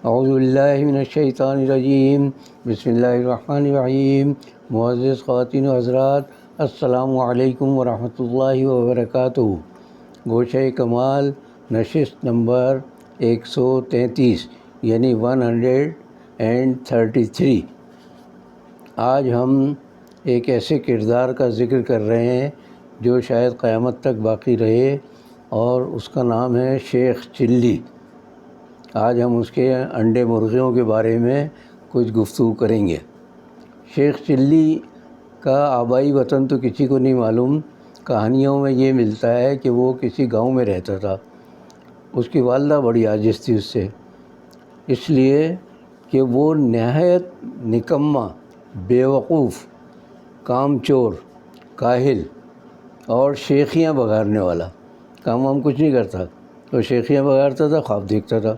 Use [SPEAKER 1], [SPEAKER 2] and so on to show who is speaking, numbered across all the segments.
[SPEAKER 1] اعوذ باللہ من الشیطان الرجیم، بسم اللہ الرحمن الرحیم۔ معزز خواتین و حضرات، السلام علیکم ورحمۃ اللہ وبرکاتہ۔ گوشہ کمال نشست نمبر 133 یعنی 133۔ آج ہم ایک ایسے کردار کا ذکر کر رہے ہیں جو شاید قیامت تک باقی رہے، اور اس کا نام ہے شیخ چلی۔ آج ہم اس کے انڈے مرغیوں کے بارے میں کچھ گفتگو کریں گے۔ شیخ چلی کا آبائی وطن تو کسی کو نہیں معلوم۔ کہانیوں میں یہ ملتا ہے کہ وہ کسی گاؤں میں رہتا تھا۔ اس کی والدہ بڑی عاجز تھی اس سے، اس لیے کہ وہ نہایت نکما، بیوقوف، کام چور، کاہل اور شیخیاں بگارنے والا، کام ہم کچھ نہیں کرتا، وہ شیخیاں بگارتا تھا، خواب دیکھتا تھا۔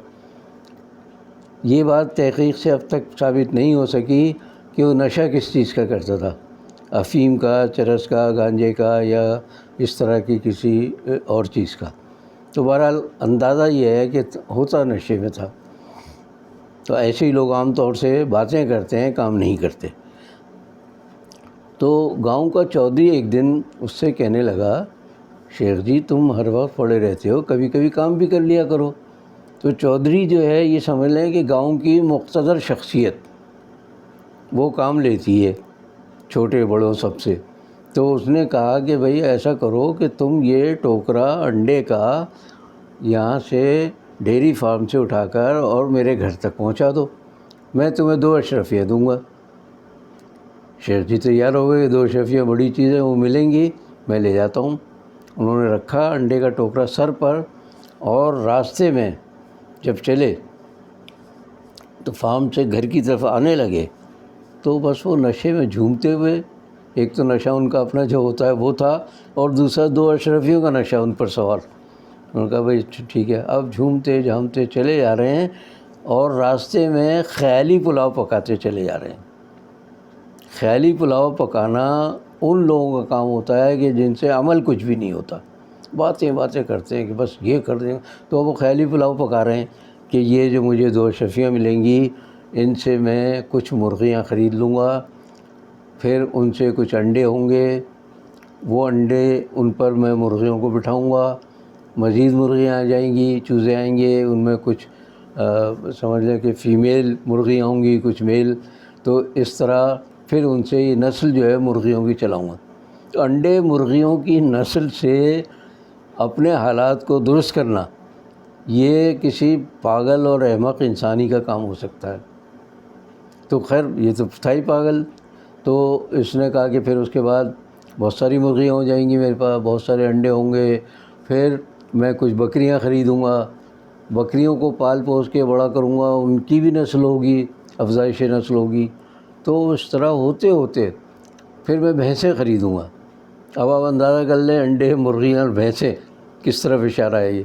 [SPEAKER 1] یہ بات تحقیق سے اب تک ثابت نہیں ہو سکی کہ وہ نشہ کس چیز کا کرتا تھا، افیم کا، چرس کا، گانجے کا، یا اس طرح کی کسی اور چیز کا۔ تو بہرحال اندازہ یہ ہے کہ ہوتا نشے میں تھا۔ تو ایسے ہی لوگ عام طور سے باتیں کرتے ہیں، کام نہیں کرتے۔ تو گاؤں کا چودھری ایک دن اس سے کہنے لگا، شیخ جی تم ہر وقت پڑے رہتے ہو، کبھی کبھی کام بھی کر لیا کرو۔ تو چودھری جو ہے یہ سمجھ لیں کہ گاؤں کی مقتدر شخصیت، وہ کام لیتی ہے چھوٹے بڑوں سب سے۔ تو اس نے کہا کہ بھئی ایسا کرو کہ تم یہ ٹوکرا انڈے کا یہاں سے ڈیری فارم سے اٹھا کر اور میرے گھر تک پہنچا دو، میں تمہیں 2 اشرفیہ دوں گا۔ شیخ جی تیار ہو گئے کہ 2 اشرفیہ بڑی چیز ہے، وہ ملیں گی، میں لے جاتا ہوں۔ انہوں نے رکھا انڈے کا ٹوکرا سر پر، اور راستے میں جب چلے تو فارم سے گھر کی طرف آنے لگے تو بس وہ نشے میں جھومتے ہوئے، ایک تو نشہ ان کا اپنا جو ہوتا ہے وہ تھا، اور دوسرا 2 اشرفیوں کا نشہ ان پر سوار۔ انہوں نے کہا بھائی ٹھیک ہے۔ اب جھومتے جھامتے چلے جا رہے ہیں، اور راستے میں خیالی پلاؤ پکاتے چلے جا رہے ہیں۔ خیالی پلاؤ پکانا ان لوگوں کا کام ہوتا ہے کہ جن سے عمل کچھ بھی نہیں ہوتا، باتیں کرتے ہیں کہ بس یہ کر دیں۔ تو وہ خیالی پلاؤ پکا رہے ہیں کہ یہ جو مجھے 2 اشرفیاں ملیں گی، ان سے میں کچھ مرغیاں خرید لوں گا، پھر ان سے کچھ انڈے ہوں گے، وہ انڈے ان پر میں مرغیوں کو بٹھاؤں گا، مزید مرغیاں آ جائیں گی، چوزے آئیں گے، ان میں کچھ سمجھ لیں کہ فیمیل مرغیاں ہوں گی، کچھ میل۔ تو اس طرح پھر ان سے یہ نسل جو ہے مرغیوں کی چلاؤں گا۔ تو انڈے مرغیوں کی نسل سے اپنے حالات کو درست کرنا، یہ کسی پاگل اور احمق انسانی کا کام ہو سکتا ہے۔ تو خیر یہ تو تھا ہی پاگل۔ تو اس نے کہا کہ پھر اس کے بعد بہت ساری مرغیاں ہو جائیں گی میرے پاس، بہت سارے انڈے ہوں گے، پھر میں کچھ بکریاں خریدوں گا، بکریوں کو پال پوس کے بڑا کروں گا، ان کی بھی نسل ہوگی، افزائش نسل ہوگی۔ تو اس طرح ہوتے ہوتے پھر میں بھینسیں خریدوں گا۔ اب آپ اندازہ کر لیں انڈے، مرغیاں اور بھینسیں کس طرف اشارہ ہے یہ۔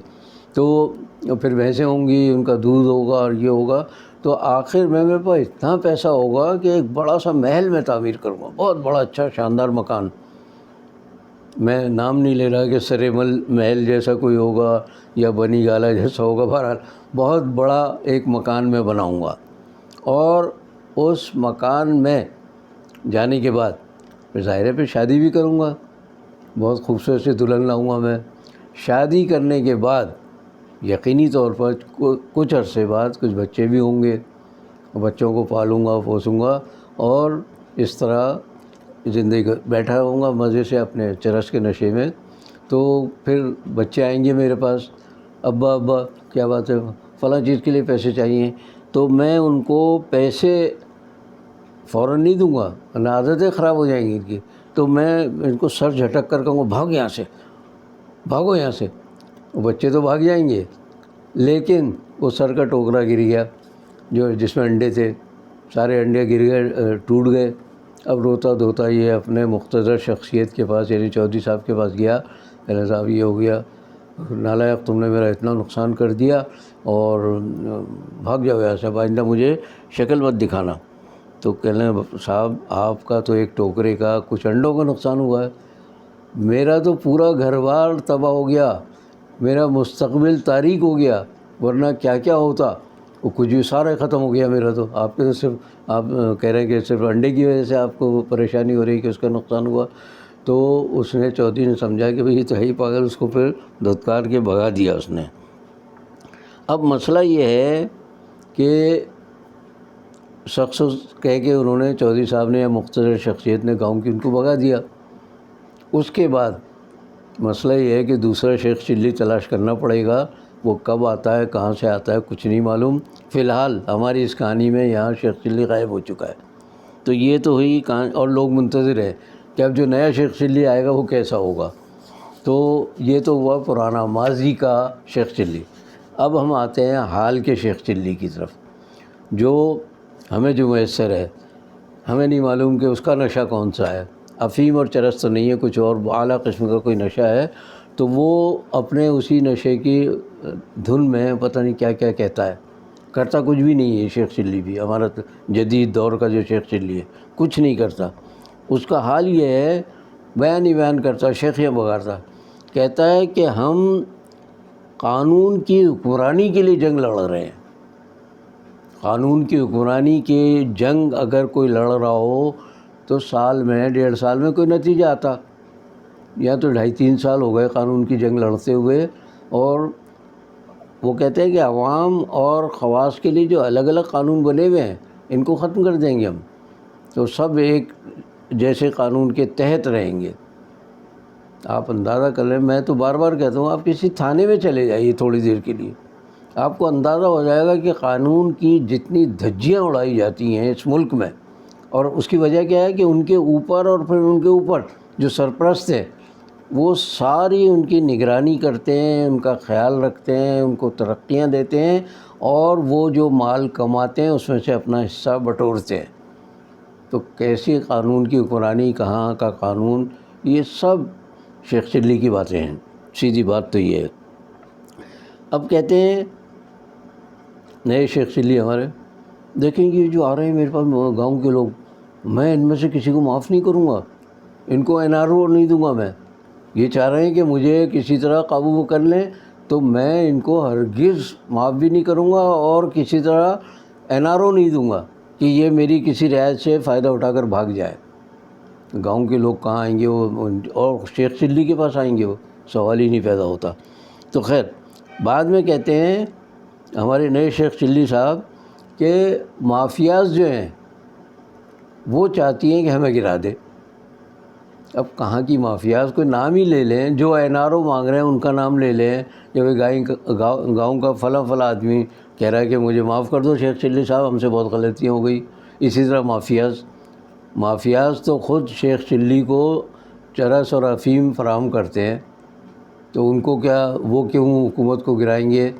[SPEAKER 1] تو پھر بھینسیں ہوں گی، ان کا دودھ ہوگا اور یہ ہوگا۔ تو آخر میں میرے پاس اتنا پیسہ ہوگا کہ ایک بڑا سا محل میں تعمیر کروں گا، بہت بڑا اچھا شاندار مکان۔ میں نام نہیں لے رہا کہ سریمل محل جیسا کوئی ہوگا یا بنی گالا جیسا ہوگا، بہرحال بہت بڑا ایک مکان میں بناؤں گا، اور اس مکان میں جانے کے بعد پھر ظاہر ہے پھر شادی بھی کروں گا، بہت خوبصورت سی دلہن لاؤں گا میں۔ شادی کرنے کے بعد یقینی طور پر کچھ عرصے بعد کچھ بچے بھی ہوں گے، بچوں کو پالوں گا، پوسوں گا، اور اس طرح زندگی بیٹھا رہوں گا مزے سے اپنے چرس کے نشے میں۔ تو پھر بچے آئیں گے میرے پاس، ابا کیا بات ہے، فلاں چیز کے لیے پیسے چاہیے، تو میں ان کو پیسے فوراً نہیں دوں گا، ورنہ عادتیں خراب ہو جائیں گی ان کی۔ تو میں ان کو سر جھٹک کر کہوں گا بھاگ یہاں سے، بھاگو یہاں سے۔ وہ بچے تو بھاگ جائیں گے، لیکن وہ سر کا ٹوکرا گر گیا جس میں انڈے تھے، سارے انڈے گر گئے، ٹوٹ گئے۔ اب روتا دھوتا یہ اپنے مقتدر شخصیت کے پاس یعنی چودھری صاحب کے پاس گیا، کہنا صاحب یہ ہو گیا، نالائق تم نے میرا اتنا نقصان کر دیا، اور بھاگ جاؤ یہاں سے، اب آئندہ مجھے شکل مت دکھانا۔ تو کہنے صاحب آپ کا تو ایک ٹوکرے کا کچھ انڈوں کا نقصان ہوا ہے، میرا تو پورا گھر بار تباہ ہو گیا، میرا مستقبل تاریک ہو گیا، ورنہ کیا کیا ہوتا۔ وہ کچھ بھی سارا ختم ہو گیا میرا تو، آپ کے تو صرف آپ کہہ رہے ہیں کہ صرف انڈے کی وجہ سے آپ کو پریشانی ہو رہی ہے کہ اس کا نقصان ہوا. تو اس نے چودھری نے سمجھا کہ بھئی یہ تو ہے ہی پاگل، اس کو پھر دھتکار کے بھگا دیا اس نے. اب مسئلہ یہ ہے کہ شخص کہہ کے انہوں نے چودھری صاحب نے یا مختصر شخصیت نے گاؤں کی ان کو بھگا دیا. اس کے بعد مسئلہ یہ ہے کہ دوسرا شیخ چلی تلاش کرنا پڑے گا. وہ کب آتا ہے، کہاں سے آتا ہے، کچھ نہیں معلوم. فی الحال ہماری اس کہانی میں یہاں شیخ چلی غائب ہو چکا ہے. تو یہ تو ہوئی کہانی، اور لوگ منتظر ہیں کہ اب جو نیا شیخ چلی آئے گا وہ کیسا ہوگا. تو یہ تو ہوا پرانا ماضی کا شیخ چلی. اب ہم آتے ہیں حال کے شیخ چلی کی طرف، جو ہمیں جو میسر ہے. ہمیں نہیں معلوم کہ اس کا نشہ کون سا ہے. افیم اور چرس تو نہیں ہے، کچھ اور اعلیٰ قسم کا کوئی نشہ ہے. تو وہ اپنے اسی نشے کی دھن میں پتہ نہیں کیا کیا کہتا ہے. کرتا کچھ بھی نہیں ہے شیخ چلی بھی، ہمارا جدید دور کا جو شیخ چلی ہے کچھ نہیں کرتا. اس کا حال یہ ہے، بیان ہی بیان کرتا، شیخیاں بگاڑتا. کہتا ہے کہ ہم قانون کی حکمرانی کے لیے جنگ لڑ رہے ہیں. قانون کی حکمرانی کی جنگ اگر کوئی لڑ رہا ہو تو سال میں 1.5 سال میں کوئی نتیجہ آتا. یا تو 2.5-3 سال ہو گئے قانون کی جنگ لڑتے ہوئے. اور وہ کہتے ہیں کہ عوام اور خواص کے لیے جو الگ الگ قانون بنے ہوئے ہیں ان کو ختم کر دیں گے ہم، تو سب ایک جیسے قانون کے تحت رہیں گے. آپ اندازہ کر لیں، میں تو بار بار کہتا ہوں آپ کسی تھانے میں چلے جائیے تھوڑی دیر کے لیے، آپ کو اندازہ ہو جائے گا کہ قانون کی جتنی دھجیاں اڑائی جاتی ہیں اس ملک میں. اور اس کی وجہ کیا ہے کہ ان کے اوپر اور پھر ان کے اوپر جو سرپرست ہے وہ ساری ان کی نگرانی کرتے ہیں، ان کا خیال رکھتے ہیں، ان کو ترقیاں دیتے ہیں، اور وہ جو مال کماتے ہیں اس میں سے اپنا حصہ بٹورتے ہیں. تو کیسی قانون کی حکمرانی، کہاں کا قانون، یہ سب شیخ چلی کی باتیں ہیں. سیدھی بات تو یہ ہے. اب کہتے ہیں نئے شیخ چلی ہمارے، دیکھیں کہ جو آ رہے ہیں میرے پاس گاؤں کے لوگ، میں ان میں سے کسی کو معاف نہیں کروں گا، ان کو NRO نہیں دوں گا. میں یہ چاہ رہے ہیں کہ مجھے کسی طرح قابو کر لیں، تو میں ان کو ہرگز معاف بھی نہیں کروں گا اور کسی طرح NRO نہیں دوں گا کہ یہ میری کسی رعایت سے فائدہ اٹھا کر بھاگ جائے. گاؤں کے لوگ کہاں آئیں گے وہ، اور شیخ چلی کے پاس آئیں گے، وہ سوال ہی نہیں پیدا ہوتا. تو خیر بعد میں کہتے ہیں ہمارے نئے شیخ چلی صاحب کہ مافیاز جو ہیں وہ چاہتی ہیں کہ ہمیں گرا دے. اب کہاں کی مافیاز، کوئی نام ہی لے لیں، جو NRO مانگ رہے ہیں ان کا نام لے لیں. جب گاؤں کا فلاں آدمی کہہ رہا ہے کہ مجھے معاف کر دو شیخ چلی صاحب، ہم سے بہت غلطیاں ہو گئی. اسی طرح مافیاز تو خود شیخ چلی کو چرس اور افیم فراہم کرتے ہیں. تو ان کو کیا، وہ کیوں حکومت کو گرائیں گے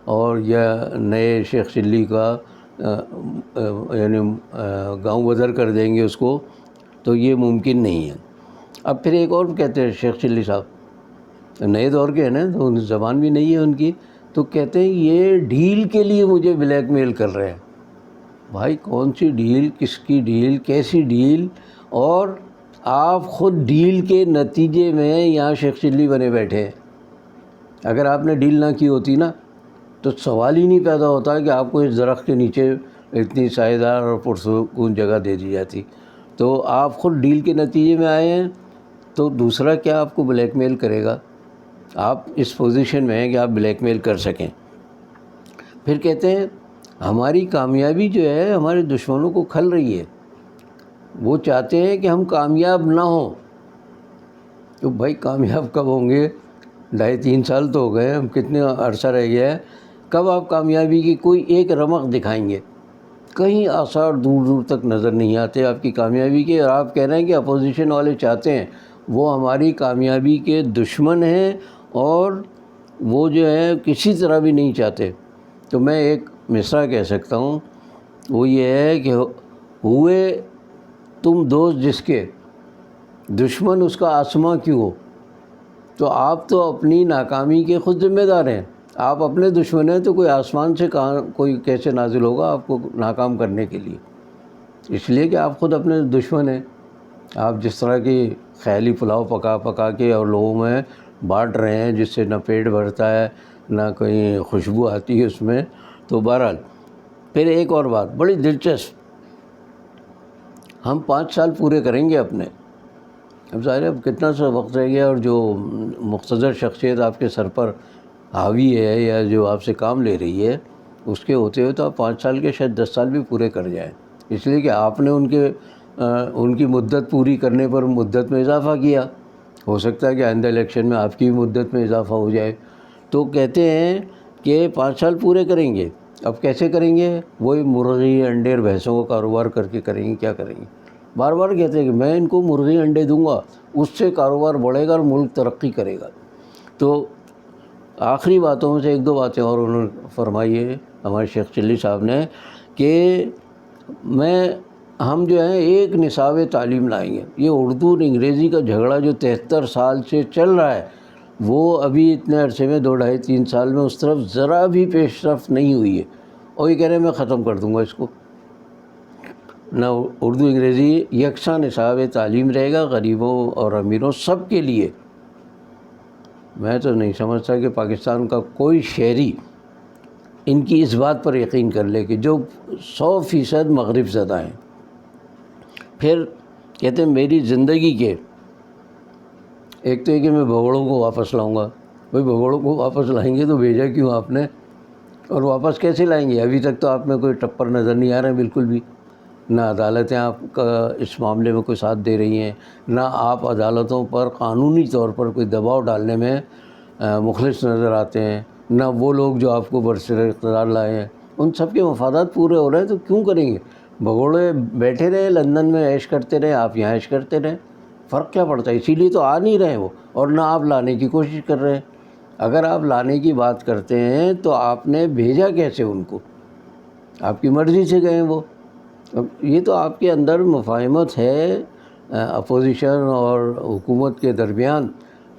[SPEAKER 1] اور یا نئے شیخ چلی کا یعنی گاؤں بدر کر دیں گے اس کو، تو یہ ممکن نہیں ہے. اب پھر ایک اور کہتے ہیں شیخ چلی صاحب، نئے دور کے ہیں نا تو زبان بھی نہیں ہے ان کی، تو کہتے ہیں یہ ڈیل کے لیے مجھے بلیک میل کر رہے ہیں. بھائی کون سی ڈیل، کس کی ڈیل، کیسی ڈیل؟ اور آپ خود ڈیل کے نتیجے میں یہاں شیخ چلی بنے بیٹھے ہیں. اگر آپ نے ڈیل نہ کی ہوتی نا تو سوال ہی نہیں پیدا ہوتا کہ آپ کو اس درخت کے نیچے اتنی سائیدار اور پرسکون جگہ دے دی جاتی. تو آپ خود ڈیل کے نتیجے میں آئے ہیں، تو دوسرا کیا آپ کو بلیک میل کرے گا؟ آپ اس پوزیشن میں ہیں کہ آپ بلیک میل کر سکیں. پھر کہتے ہیں ہماری کامیابی جو ہے ہمارے دشمنوں کو کھل رہی ہے، وہ چاہتے ہیں کہ ہم کامیاب نہ ہوں. تو بھائی کامیاب کب ہوں گے؟ 2.5-3 سال تو ہو گئے، ہم کتنے عرصہ رہ گیا ہے، کب آپ کامیابی کی کوئی ایک رمق دکھائیں گے؟ کہیں آثار دور دور تک نظر نہیں آتے آپ کی کامیابی کے. اور آپ کہہ رہے ہیں کہ اپوزیشن والے چاہتے ہیں، وہ ہماری کامیابی کے دشمن ہیں اور وہ جو ہے کسی طرح بھی نہیں چاہتے. تو میں ایک مصرع کہہ سکتا ہوں، وہ یہ ہے کہ ہوئے تم دوست جس کے، دشمن اس کا آسماں کیوں ہو. تو آپ تو اپنی ناکامی کے خود ذمہ دار ہیں. آپ اپنے دشمن ہیں تو کوئی آسمان سے کہاں، کوئی کیسے نازل ہوگا آپ کو ناکام کرنے کے لیے؟ اس لیے کہ آپ خود اپنے دشمن ہیں. آپ جس طرح کی خیالی پلاؤ پکا پکا کے اور لوگوں میں بانٹ رہے ہیں، جس سے نہ پیٹ بھرتا ہے نہ کوئی خوشبو آتی ہے اس میں. تو بہرحال پھر ایک اور بات بڑی دلچسپ، ہم 5 سال پورے کریں گے اپنے، اب ظاہر ہے اب کتنا سا وقت رہ گیا، اور جو مقتدر شخصیت آپ کے سر پر حاوی ہے یا جو آپ سے کام لے رہی ہے، اس کے ہوتے ہوئے تو آپ 5 سال کے شاید 10 سال بھی پورے کر جائیں، اس لیے کہ آپ نے ان کی مدت پوری کرنے پر مدت میں اضافہ کیا، ہو سکتا ہے کہ آئندہ الیکشن میں آپ کی بھی مدت میں اضافہ ہو جائے، تو کہتے ہیں کہ 5 سال پورے کریں گے۔ اب کیسے کریں گے؟ وہی مرغی انڈے اور بھینسوں کا کاروبار کر کے کریں گے، کیا کریں گے؟ بار بار کہتے ہیں کہ میں ان کو مرغی انڈے دوں گا، اس سے کاروبار بڑھے گا اور ملک ترقی کرے گا۔ تو آخری باتوں میں سے 1-2 باتیں اور انہوں نے فرمائی ہے ہمارے شیخ چلی صاحب نے کہ ہم جو ہیں ایک نصاب تعلیم لائیں گے۔ یہ اردو اور انگریزی کا جھگڑا جو 73 سال سے چل رہا ہے، وہ ابھی اتنے عرصے میں 2-2.5-3 سال میں اس طرف ذرا بھی پیش رفت نہیں ہوئی ہے، اور یہ کہہ رہے ہیں میں ختم کر دوں گا اس کو۔ نہ اردو انگریزی یکساں نصاب تعلیم رہے گا غریبوں اور امیروں سب کے لیے۔ میں تو نہیں سمجھتا کہ پاکستان کا کوئی شہری ان کی اس بات پر یقین کر لے کہ جو 100% مغرب زدہ ہیں۔ پھر کہتے ہیں میری زندگی کے ایک تو یہ کہ میں بھگوڑوں کو واپس لاؤں گا۔ بھائی بھگوڑوں کو واپس لائیں گے تو بھیجا کیوں آپ نے، اور واپس کیسے لائیں گے؟ ابھی تک تو آپ میں کوئی ٹپر نظر نہیں آ رہے ہیں بالکل بھی، نہ عدالتیں آپ کا اس معاملے میں کوئی ساتھ دے رہی ہیں، نہ آپ عدالتوں پر قانونی طور پر کوئی دباؤ ڈالنے میں مخلص نظر آتے ہیں، نہ وہ لوگ جو آپ کو برسر اقتدار لائے ہیں ان سب کے مفادات پورے ہو رہے ہیں، تو کیوں کریں گے؟ بھگوڑے بیٹھے رہے لندن میں عیش کرتے رہے، آپ یہاں عیش کرتے رہے، فرق کیا پڑتا ہے؟ اسی لیے تو آ نہیں رہے وہ، اور نہ آپ لانے کی کوشش کر رہے ہیں۔ اگر آپ لانے کی بات کرتے ہیں تو آپ نے بھیجا کیسے ان کو؟ آپ کی مرضی سے گئے وہ۔ اب یہ تو آپ کے اندر مفاہمت ہے اپوزیشن اور حکومت کے درمیان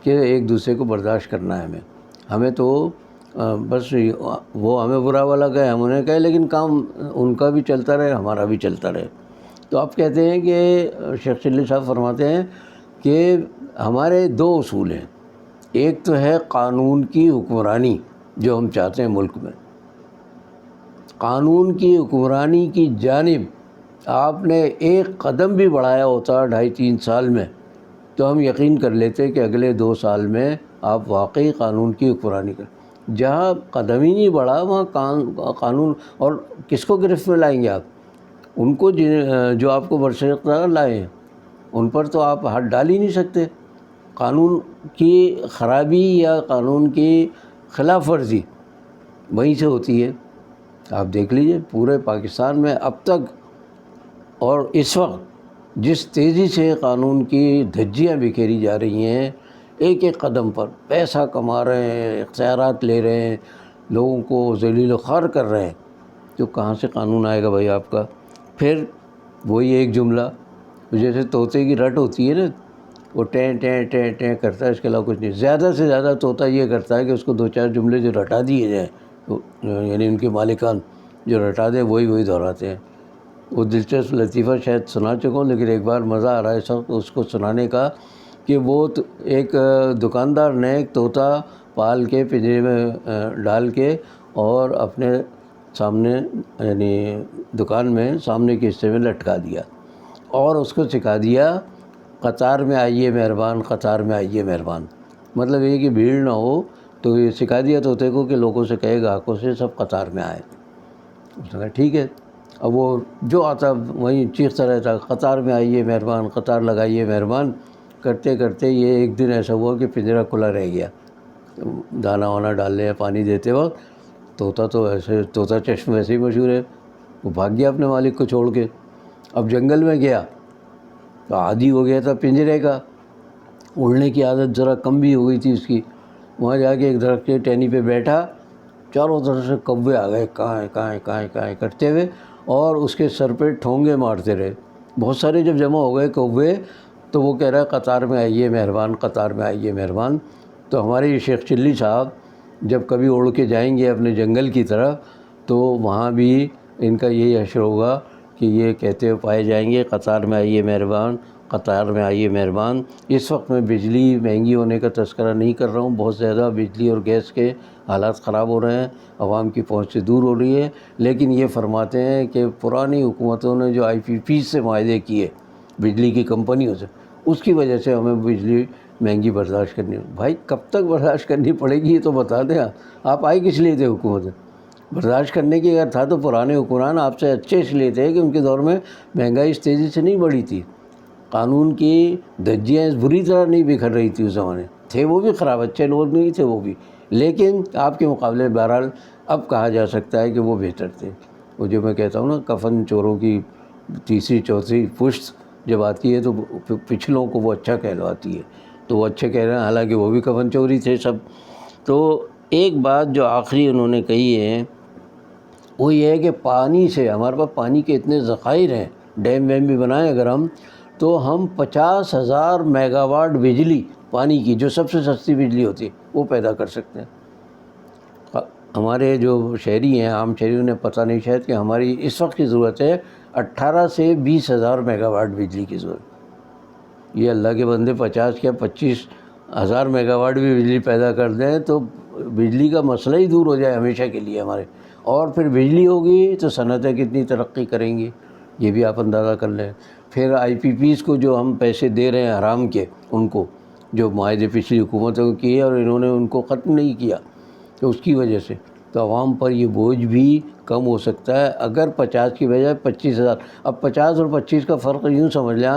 [SPEAKER 1] کہ ایک دوسرے کو برداشت کرنا ہے ہمیں تو بس وہ ہمیں برا والا کہے ہم انہیں کہے، لیکن کام ان کا بھی چلتا رہے ہمارا بھی چلتا رہے۔ تو آپ کہتے ہیں کہ شیخ چلی صاحب فرماتے ہیں کہ ہمارے 2 اصول ہیں، ایک تو ہے قانون کی حکمرانی جو ہم چاہتے ہیں ملک میں، قانون کی حکمرانی کی جانب آپ نے ایک قدم بھی بڑھایا ہوتا 2.5-3 سال میں تو ہم یقین کر لیتے کہ اگلے 2 سال میں آپ واقعی قانون کی حکمرانی کریں۔ جہاں قدم ہی نہیں بڑھا وہاں قانون، اور کس کو گرفت میں لائیں گے آپ؟ ان کو جو آپ کو برسر اقتدار لائے ہیں ان پر تو آپ ہاتھ ڈال ہی نہیں سکتے۔ قانون کی خرابی یا قانون کی خلاف ورزی وہیں سے ہوتی ہے۔ آپ دیکھ لیجئے پورے پاکستان میں اب تک اور اس وقت جس تیزی سے قانون کی دھجیاں بکھیری جا رہی ہیں، ایک ایک قدم پر پیسہ کما رہے ہیں، اختیارات لے رہے ہیں، لوگوں کو ذلیل و خوار کر رہے ہیں، تو کہاں سے قانون آئے گا بھائی آپ کا؟ پھر وہی ایک جملہ جیسے طوطے کی رٹ ہوتی ہے نا، وہ ٹیں ٹیں ٹیں ٹیں کرتا ہے، اس کے علاوہ کچھ نہیں۔ زیادہ سے زیادہ طوطا یہ کرتا ہے کہ اس کو 2-4 جملے جو رٹا دیے جائیں، یعنی ان کے مالکان جو رٹا دیں وہی دہراتے ہیں۔ وہ دلچسپ لطیفہ شاید سنا چکا ہوں، لیکن ایک بار مزہ آ رہا ہے اس وقت اس کو سنانے کا کہ وہ ایک دکاندار نے ایک طوطا پال کے پنجرے میں ڈال کے اور اپنے سامنے یعنی دکان میں سامنے کے حصے میں لٹکا دیا، اور اس کو سکھا دیا قطار میں آئیے مہربان، قطار میں آئیے مہربان۔ مطلب یہ کہ بھیڑ نہ ہو، تو یہ سکھا دیا طوطے کو کہ لوگوں سے کہے گاہکوں سے سب قطار میں آئے۔ اس نے کہا ٹھیک ہے۔ اب وہ جو آتا وہیں چیختا رہتا قطار میں آئیے مہربان، قطار لگائیے مہربان، کرتے کرتے یہ ایک دن ایسا ہوا کہ پنجرہ کھلا رہ گیا، دانہ وانا ڈالنے یا پانی دیتے وقت طوطا تو ایسے طوطا چشم ویسے ہی مشہور ہے، وہ بھاگ گیا اپنے مالک کو چھوڑ کے۔ اب جنگل میں گیا تو عادی ہو گیا تھا پنجرے کا، اڑنے کی عادت ذرا کم بھی ہو گئی تھی اس کی۔ وہاں جا کے ایک درخت کے ٹہنی پہ بیٹھا، چاروں طرف سے کوے آ گئے کائیں کائیں کائیں کائیں کرتے ہوئے، اور اس کے سر پہ ٹھونگے مارتے رہے۔ بہت سارے جب جمع ہو گئے کوے تو وہ کہہ رہا ہے قطار میں آئیے مہربان، قطار میں آئیے مہربان۔ تو ہمارے یہ شیخ چلی صاحب جب کبھی اڑ کے جائیں گے اپنے جنگل کی طرف تو وہاں بھی ان کا یہی حشر ہوگا کہ یہ کہتے ہوئے پائے جائیں گے قطار میں آئیے مہربان، قطار میں آئیے مہربان۔ اس وقت میں بجلی مہنگی ہونے کا تذکرہ نہیں کر رہا ہوں، بہت زیادہ بجلی اور گیس کے حالات خراب ہو رہے ہیں، عوام کی پہنچ سے دور ہو رہی ہے، لیکن یہ فرماتے ہیں کہ پرانی حکومتوں نے جو IPP سے معاہدے کیے بجلی کی کمپنیوں سے، اس کی وجہ سے ہمیں بجلی مہنگی برداشت کرنی ہے۔ بھائی کب تک برداشت کرنی پڑے گی یہ تو بتا دیں، آپ آئے کس لیے تھے حکومت؟ برداشت کرنے کی اگر تھا تو پرانے حکمران آپ سے اچھے اس لیے تھے کہ ان کے دور میں مہنگائی اس تیزی سے نہیں بڑھی تھی، قانون کی دھجیاں اس بری طرح نہیں بکھر رہی تھی اس زمانے، تھے وہ بھی خراب، اچھے لوگ نہیں تھے وہ بھی، لیکن آپ کے مقابلے بہرحال اب کہا جا سکتا ہے کہ وہ بہتر تھے۔ وہ جو میں کہتا ہوں نا، کفن چوروں کی تیسری چوتھی پشت جب آتی ہے تو پچھلوں کو وہ اچھا کہلواتی ہے، تو وہ اچھے کہہ رہے ہیں، حالانکہ وہ بھی کفن چوری تھے سب۔ تو ایک بات جو آخری انہوں نے کہی ہے وہ یہ ہے کہ پانی سے ہمارے پاس پانی کے اتنے ذخائر ہیں، ڈیم ویم بھی بنائیں اگر ہم، تو ہم 50,000 میگا واٹ بجلی پانی کی، جو سب سے سستی بجلی ہوتی ہے، وہ پیدا کر سکتے ہیں۔ ہمارے جو شہری ہیں، عام شہری، انہیں پتہ نہیں شاید کہ ہماری اس وقت کی ضرورت ہے 18 سے 20,000 میگا واٹ بجلی کی ضرورت۔ یہ اللہ کے بندے 50 یا 25,000 میگا واٹ بھی بجلی پیدا کر دیں تو بجلی کا مسئلہ ہی دور ہو جائے ہمیشہ کے لیے ہمارے، اور پھر بجلی ہوگی تو صنعتیں کتنی ترقی کریں گی، یہ بھی آپ اندازہ کر لیں۔ پھر IPPs کو جو ہم پیسے دے رہے ہیں حرام کے، ان کو جو معاہدے پچھلی حکومتوں کو کیے اور انہوں نے ان کو ختم نہیں کیا، تو اس کی وجہ سے تو عوام پر یہ بوجھ بھی کم ہو سکتا ہے اگر 50 کی بجائے 25,000۔ اب 50 اور 25 کا فرق یوں سمجھ لیں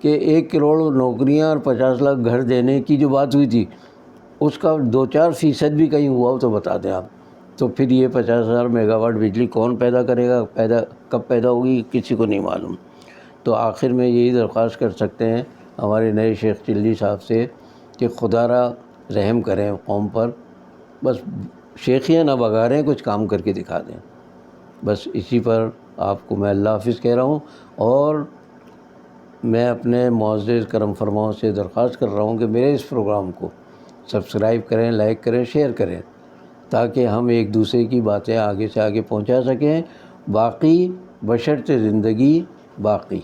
[SPEAKER 1] کہ 1 کروڑ نوکریاں اور 50 لاکھ گھر دینے کی جو بات ہوئی تھی، اس کا 2-4% بھی کہیں ہوا ہو تو بتا دیں آپ، تو پھر یہ 50,000 میگا واٹ بجلی کون پیدا کرے گا، کب پیدا ہوگی کسی کو نہیں معلوم۔ تو آخر میں یہی درخواست کر سکتے ہیں ہمارے نئے شیخ چلی صاحب سے کہ خدا را رحم کریں قوم پر، بس شیخیاں نہ بگاریں، کچھ کام کر کے دکھا دیں، بس اسی پر آپ کو میں اللہ حافظ کہہ رہا ہوں۔ اور میں اپنے معزز کرم فرماؤں سے درخواست کر رہا ہوں کہ میرے اس پروگرام کو سبسکرائب کریں، لائک کریں، شیئر کریں، تاکہ ہم ایک دوسرے کی باتیں آگے سے آگے پہنچا سکیں، باقی بشرط زندگی باقی۔